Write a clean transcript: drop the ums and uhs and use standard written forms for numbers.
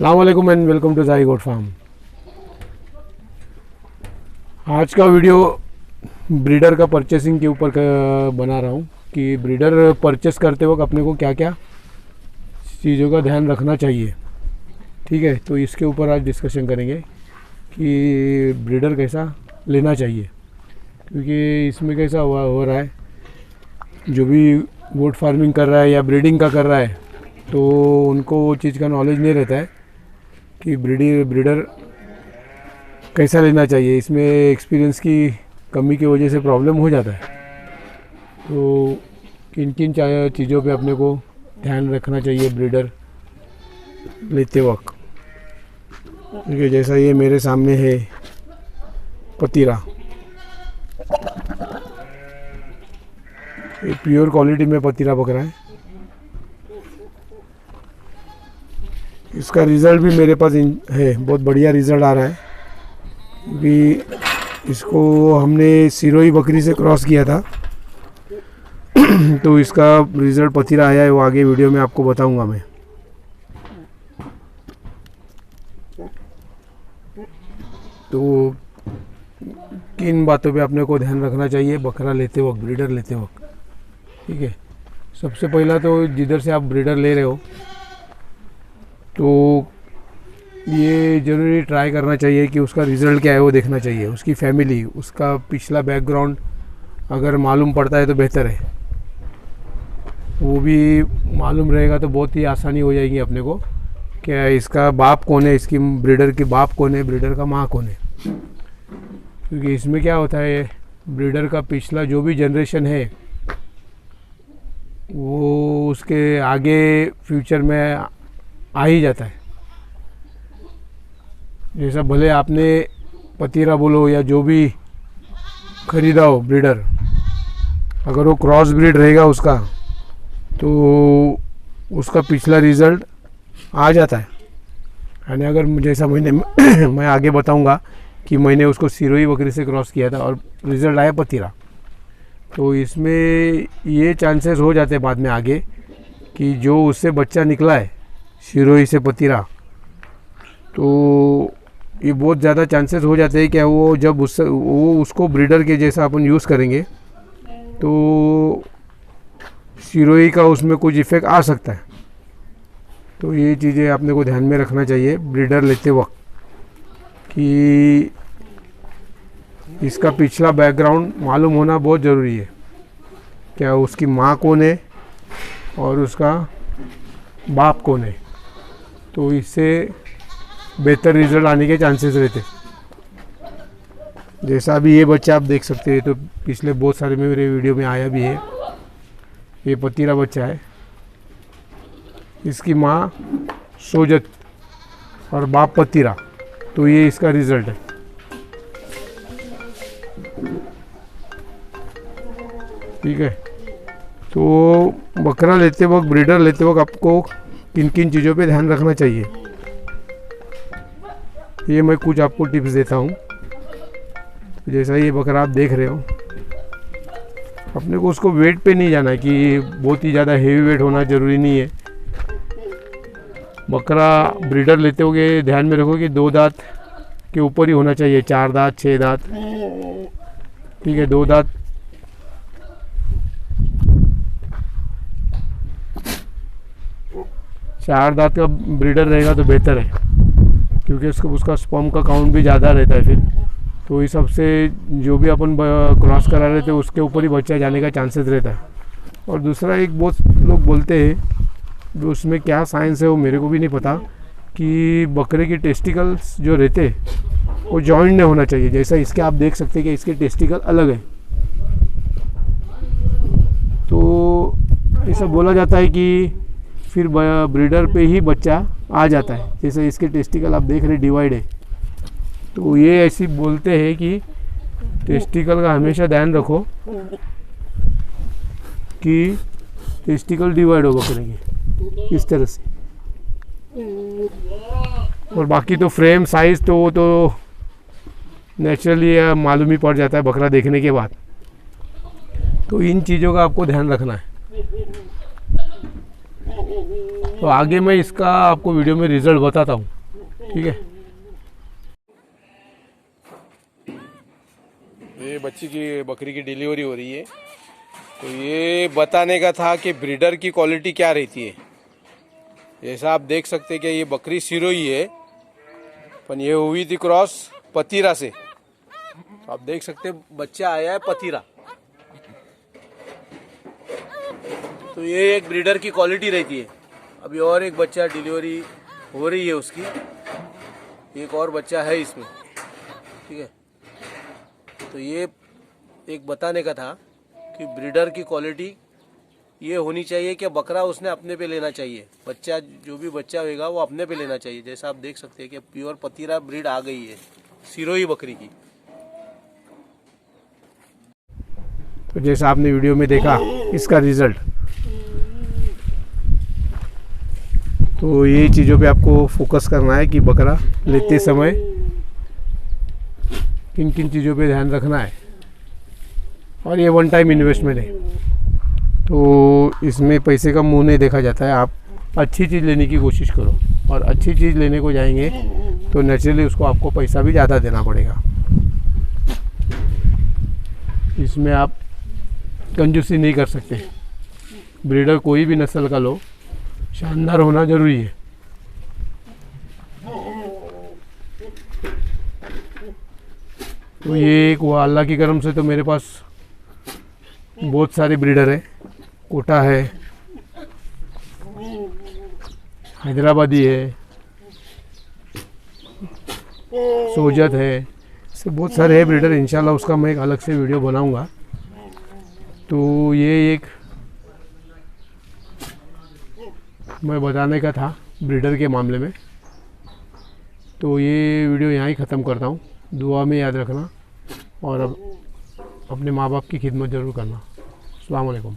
अस्सलाम वालेकुम and welcome to जाई गोट फार्म। आज का वीडियो ब्रीडर का परचेसिंग के ऊपर बना रहा हूँ कि ब्रीडर परचेस करते वक्त अपने को क्या क्या चीज़ों का ध्यान रखना चाहिए। ठीक है, तो इसके ऊपर आज डिस्कशन करेंगे कि ब्रीडर कैसा लेना चाहिए, क्योंकि इसमें कैसा हो रहा है, जो भी गोट फार्मिंग कर रहा है या ब्रीडिंग का कर रहा है तो उनको वो चीज़ का नॉलेज नहीं रहता है कि ब्रीडर कैसा लेना चाहिए। इसमें एक्सपीरियंस की कमी की वजह से प्रॉब्लम हो जाता है। तो किन किन चीज़ों पे अपने को ध्यान रखना चाहिए ब्रीडर लेते वक्त। देखिए, जैसा ये मेरे सामने है पतीरा, ये प्योर क्वालिटी में पतीरा बकरा है। इसका रिज़ल्ट भी मेरे पास है, बहुत बढ़िया रिज़ल्ट आ रहा है। भी इसको हमने सिरोही बकरी से क्रॉस किया था तो इसका रिज़ल्ट पतीरा आया है, वो आगे वीडियो में आपको बताऊंगा मैं। तो किन बातों पे अपने को ध्यान रखना चाहिए बकरा लेते वक्त, ब्रीडर लेते वक्त। ठीक है, सबसे पहला तो जिधर से आप ब्रीडर ले रहे हो तो ये ज़रूरी ट्राई करना चाहिए कि उसका रिज़ल्ट क्या है वो देखना चाहिए। उसकी फैमिली, उसका पिछला बैकग्राउंड अगर मालूम पड़ता है तो बेहतर है। वो भी मालूम रहेगा तो बहुत ही आसानी हो जाएगी अपने को, क्या इसका बाप कौन है, इसकी ब्रीडर की बाप कौन है, ब्रीडर का माँ कौन है। क्योंकि इसमें क्या होता है, ब्रीडर का पिछला जो भी जनरेशन है वो उसके आगे फ्यूचर में आ ही जाता है। जैसा भले आपने पतीरा बोलो या जो भी खरीदा हो ब्रीडर, अगर वो क्रॉस ब्रीड रहेगा उसका तो उसका पिछला रिज़ल्ट आ जाता है। यानी अगर जैसा मैं आगे बताऊंगा कि मैंने उसको सिरोही बकरी से क्रॉस किया था और रिज़ल्ट आया पतीरा, तो इसमें ये चांसेस हो जाते हैं बाद में आगे कि जो उससे बच्चा निकला है सिरोही से पतीरा, तो ये बहुत ज़्यादा चांसेस हो जाते हैं कि वो जब उसको ब्रीडर के जैसा अपन यूज़ करेंगे तो सिरोही का उसमें कुछ इफ़ेक्ट आ सकता है। तो ये चीज़ें आपने को ध्यान में रखना चाहिए ब्रीडर लेते वक्त कि इसका पिछला बैकग्राउंड मालूम होना बहुत ज़रूरी है। क्या उसकी माँ कौन है और उसका बाप कौन है, तो इससे बेहतर रिज़ल्ट आने के चांसेस रहते। जैसा अभी ये बच्चा आप देख सकते हैं, तो पिछले बहुत सारे मेरे वीडियो में आया भी है। ये पतीरा बच्चा है, इसकी माँ सोजत और बाप पतीरा, तो ये इसका रिज़ल्ट है। ठीक है, तो बकरा लेते वक्त, ब्रीडर लेते वक्त आपको किन किन चीज़ों पे ध्यान रखना चाहिए, ये मैं कुछ आपको टिप्स देता हूँ। जैसा ये बकरा आप देख रहे हो, अपने को उसको वेट पे नहीं जाना है कि बहुत ही ज़्यादा हेवी वेट होना ज़रूरी नहीं है। बकरा ब्रीडर लेते हुए ध्यान में रखो कि 2 दांत के ऊपर ही होना चाहिए, 4 दांत 6 दांत। ठीक है, 2 दांत 4 दांत का ब्रीडर रहेगा तो बेहतर है, क्योंकि उसका स्पर्म का काउंट भी ज़्यादा रहता है फिर। तो इस सबसे जो भी अपन क्रॉस करा रहे थे उसके ऊपर ही बच्चा जाने का चांसेस रहता है। और दूसरा, एक बहुत लोग बोलते हैं, उसमें क्या साइंस है वो मेरे को भी नहीं पता, कि बकरे के टेस्टिकल्स जो रहते वो जॉइंट नहीं होना चाहिए। जैसा इसके आप देख सकते हैं कि इसके टेस्टिकल अलग है, तो ऐसा बोला जाता है कि फिर ब्रीडर पे ही बच्चा आ जाता है। जैसे इसके टेस्टिकल आप देख रहे डिवाइड है, तो ये ऐसी बोलते हैं कि टेस्टिकल का हमेशा ध्यान रखो कि टेस्टिकल डिवाइड हो बकरे के इस तरह से। और बाकी तो फ्रेम साइज तो वो तो नेचुरली मालूम ही पड़ जाता है बकरा देखने के बाद। तो इन चीज़ों का आपको ध्यान रखना है। तो आगे मैं इसका आपको वीडियो में रिज़ल्ट बताता हूँ, ठीक है। ये बकरी की डिलीवरी हो रही है, तो ये बताने का था कि ब्रीडर की क्वालिटी क्या रहती है। जैसा आप देख सकते हैं कि ये बकरी सिरोही है, पर ये हुई थी क्रॉस पतीरा से। तो आप देख सकते हैं बच्चा आया है पतीरा। तो ये एक ब्रीडर की क्वालिटी रहती है। अभी और एक बच्चा डिलीवरी हो रही है उसकी, एक और बच्चा है इसमें, ठीक है। तो ये एक बताने का था कि ब्रीडर की क्वालिटी ये होनी चाहिए कि बकरा उसने अपने पे लेना चाहिए, बच्चा जो भी बच्चा होगा वो अपने पे लेना चाहिए। जैसा आप देख सकते हैं कि प्योर पतीरा ब्रीड आ गई है सिरोही बकरी की। तो जैसा आपने वीडियो में देखा इसका रिज़ल्ट, तो ये चीज़ों पे आपको फोकस करना है कि बकरा लेते समय किन किन चीज़ों पे ध्यान रखना है। और ये वन टाइम इन्वेस्टमेंट है, तो इसमें पैसे का मुंह नहीं देखा जाता है। आप अच्छी चीज़ लेने की कोशिश करो, और अच्छी चीज़ लेने को जाएंगे तो नेचुरली उसको आपको पैसा भी ज़्यादा देना पड़ेगा। इसमें आप कंजूसी नहीं कर सकते। ब्रीडर कोई भी नस्ल का लो, शानदार होना ज़रूरी है। तो ये एक वो अल्लाह की करम से तो मेरे पास बहुत सारे ब्रीडर है। कोटा है, हैदराबादी है, सोजत है, ऐसे बहुत सारे है ब्रीडर। इंशाल्लाह उसका मैं एक अलग से वीडियो बनाऊंगा। तो ये एक मैं बताने का था ब्रीडर के मामले में। तो ये वीडियो यहाँ ही ख़त्म करता हूँ। दुआ में याद रखना, और अब अपने माँ बाप की खिदमत ज़रूर करना। अस्सलाम वालेकुम।